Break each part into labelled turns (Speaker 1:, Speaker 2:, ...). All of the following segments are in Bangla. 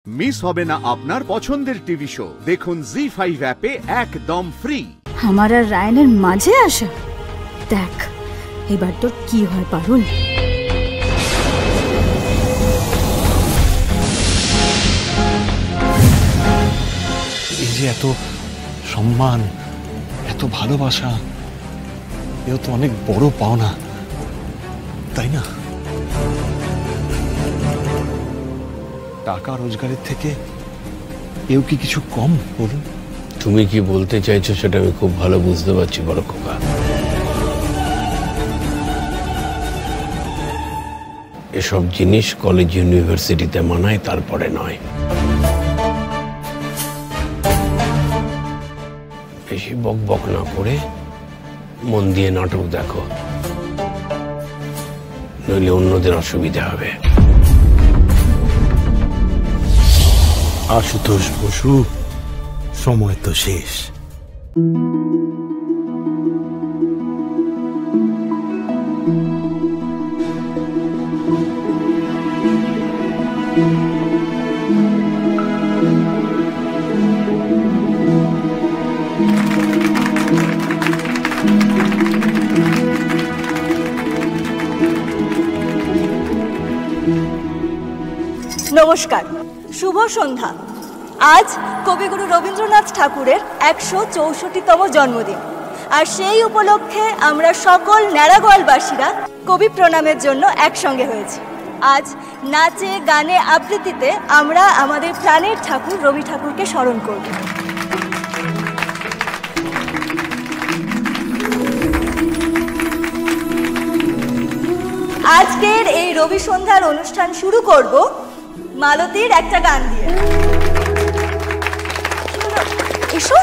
Speaker 1: মিস হবে না আপনার পছন্দের টিভি শো। দেখুন জি5 অ্যাপে একদম ফ্রি।
Speaker 2: আমার আর রায়ানের মাঝে আসা, দেখ এবার তোর কি হয় পারুল।
Speaker 3: এই যে এত সম্মান, এত ভালোবাসা, এও তো অনেক বড় পাওনা, তাই না? টাকা রোজগারের থেকে এও কি কিছু কম বলুন?
Speaker 4: তুমি কি বলতে চাইছো সেটা আমি খুব ভালো বুঝতে পারছি বড় খোকা। এসব জিনিস কলেজ ইউনিভার্সিটিতে মানায়, তারপরে নয়। বেশি বক বক না করে মন দিয়ে নাটক দেখো, নইলে অন্যদের অসুবিধা হবে।
Speaker 5: আশুতোষ বসু, সময় তো শেষ।
Speaker 6: নমস্কার, শুভ সন্ধ্যা। আজ কবিগুরু রবীন্দ্রনাথ ঠাকুরের ১৬৪তম জন্মদিন, আর সেই উপলক্ষে আমরা সকল ন্যাড়াগোয়ালবাসীরা কবি প্রণামের জন্য একসঙ্গে হয়েছি। আজ নাচে গানে আবৃত্তিতে আমরা আমাদের প্রাণের ঠাকুর রবি ঠাকুরকে স্মরণ করব। আজকের এই রবি সন্ধ্যার অনুষ্ঠান শুরু করব মালতীর একটা গান দিয়ে। এসো।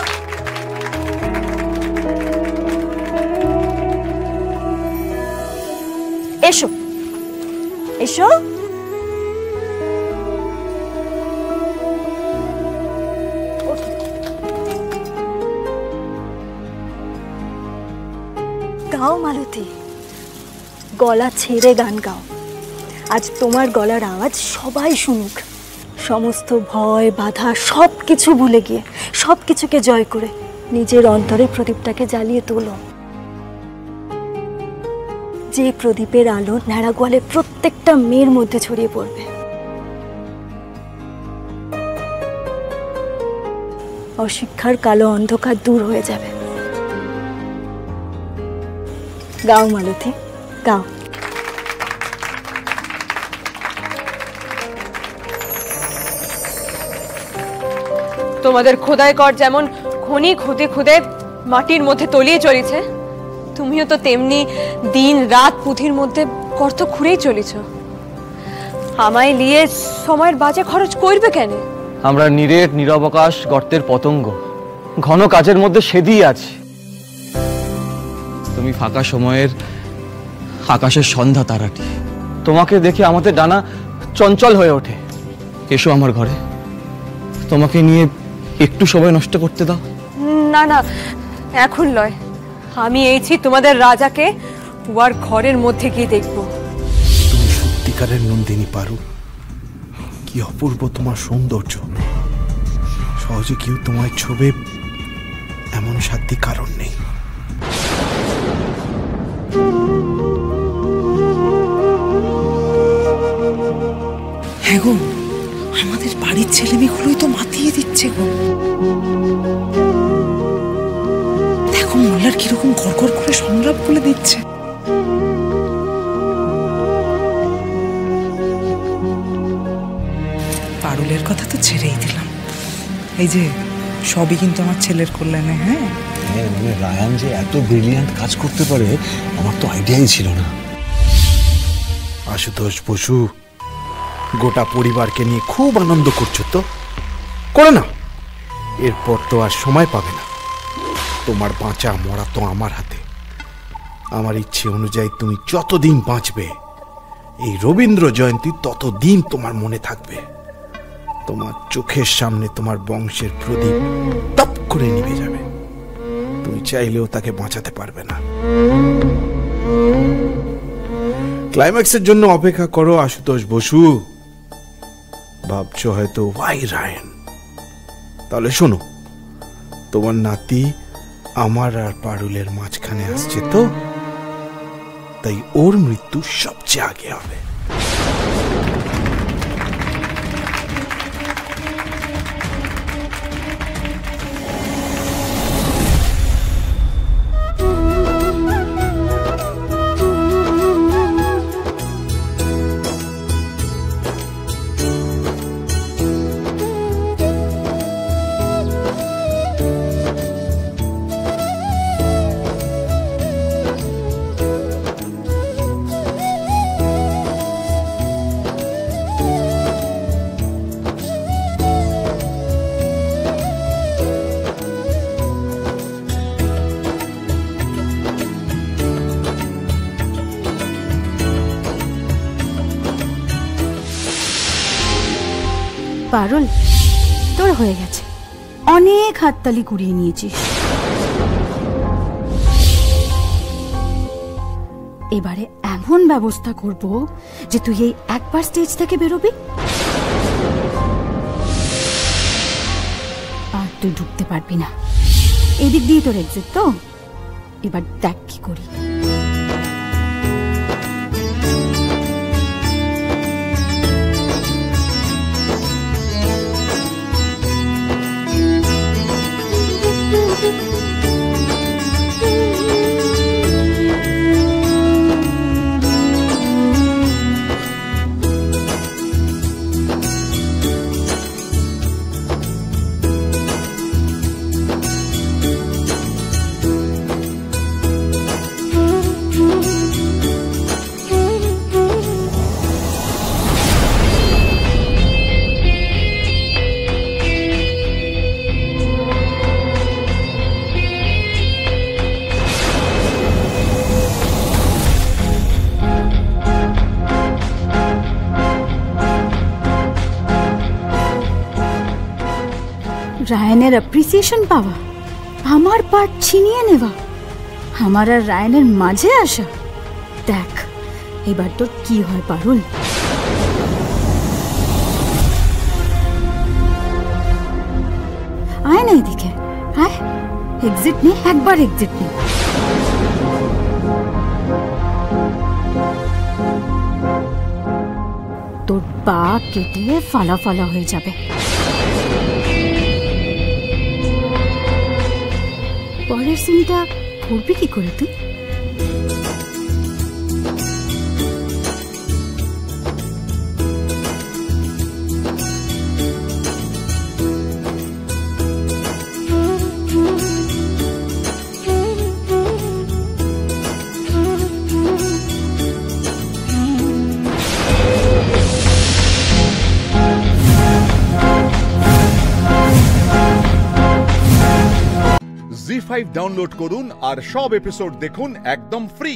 Speaker 6: এসো এসো। গাও মালতী, গলা ছেড়ে গান গাও। আজ তোমার গলার আওয়াজ সবাই শুনুক। সমস্ত ভয় বাধা সব কিছু ভুলে গিয়ে, সব কিছুকে জয় করে নিজের অন্তরে প্রদীপটাকে জ্বালিয়ে তোলো। যে প্রদীপের আলো ন্যাড়াগোয়ালের প্রত্যেকটা মেয়ের মধ্যে ছড়িয়ে পড়বে। অশিক্ষার কালো অন্ধকার দূর হয়ে যাবে। গাও মালতী, গাও।
Speaker 7: তোমাদের খোদাই কর যেমন খনি খুদে খুদে মাটির মধ্যে তলিয়ে চলেছে, তুমিও তো তেমনি দিন রাত পুঁথির মধ্যে গর্ত খুঁড়েই চলেছ। আমায় নিয়ে সময়ের বাজে খরচ করবে কেন?
Speaker 8: আমরা নিরেট নিরবকাশ গর্তের পতঙ্গ, ঘন কাজের মধ্যে সেদিই আছি। তুমি ফাঁকা সময়ের আকাশের সন্ধ্যা তারাটি, তোমাকে দেখে আমাদের ডানা চঞ্চল হয়ে ওঠে। এসো আমার ঘরে, তোমাকে নিয়ে একটু সময় নষ্ট করতে দাও।
Speaker 7: না না, এখন লয়। আমি এইছি তোমাদের রাজাকে উয়ার ঘরের মধ্যে গিয়ে দেখবো।
Speaker 5: তুমি সত্যিকারের নন্দিনী পারুল, কি অপূর্ব তোমার সৌন্দর্য। সহজে কেউ তোমায় ছোবে এমন সাধ্য কারণ নেই।
Speaker 9: হ্যাঁ গো, আমাদের বাড়ির ছেলেমেয়েগুলোই তো মাতিয়ে দিচ্ছে গো। দেখো মোল্লার কিরকম গড়গড় করে সংলাপ বলে দিচ্ছে। পারুলের কথা তো ছেড়েই দিলাম, এই যে সবই কিন্তু আমার ছেলের কল্যাণে। হ্যাঁ,
Speaker 3: মানে রায়ান যে এত ব্রিলিয়ান্ট কাজ করতে পারে আমার তো আইডিয়াই ছিল না।
Speaker 5: আশুতোষ বসু, গোটা পরিবারকে নিয়ে খুব আনন্দ করছো তো, করো না। এরপর তো আর সময় পাবে না। তোমার বাঁচা মরা তো আমার হাতে। আমার ইচ্ছে অনুযায়ী তুমি যতদিন বাঁচবে, এই রবীন্দ্র জয়ন্তী ততদিন তোমার মনে থাকবে। তোমার চোখের সামনে তোমার বংশের প্রদীপ টপ করে নিভে যাবে। তুমি চাইলেও তাকে বাঁচাতে পারবে না। ক্লাইম্যাক্সের জন্য অপেক্ষা করো আশুতোষ বসু। ভাবছো হয়তো ওয়াই রায়ান। তাহলে শোনো, তোমার নাতি আমার আর পারুলের মাঝখানে আসছে তো, তাই ওর মৃত্যু সবচেয়ে আগে হবে।
Speaker 2: পারুল, তোর হয়ে গেছে, অনেক হাততালি কুড়িয়ে নিয়েছিস। এবারে এমন ব্যবস্থা করব যে তুই এই একবার স্টেজ থেকে বেরোবি আর তুই ঢুকতে পারবি না। এদিক দিয়ে তোর এক্সিট তো, এবার দেখ কি করি। রায়ানের অ্যাপ্রিসিয়েশন পাওয়া, আমার পার্ট ছিনিয়ে নেওয়া, আমার আর রায়ানের মাঝে আসা, দেখ এবার তোর কি হয় পারুল। আয় না এদিকে, আয়, এক্সিট নে, একবার এক্সিট নে। তোর পা কেটে ফালা ফালা হয়ে যাবে। পরের সিনটা করবি কি করে তুই?
Speaker 1: জি5 ডাউনলোড করুন আর সব এপিসোড দেখুন একদম ফ্রি।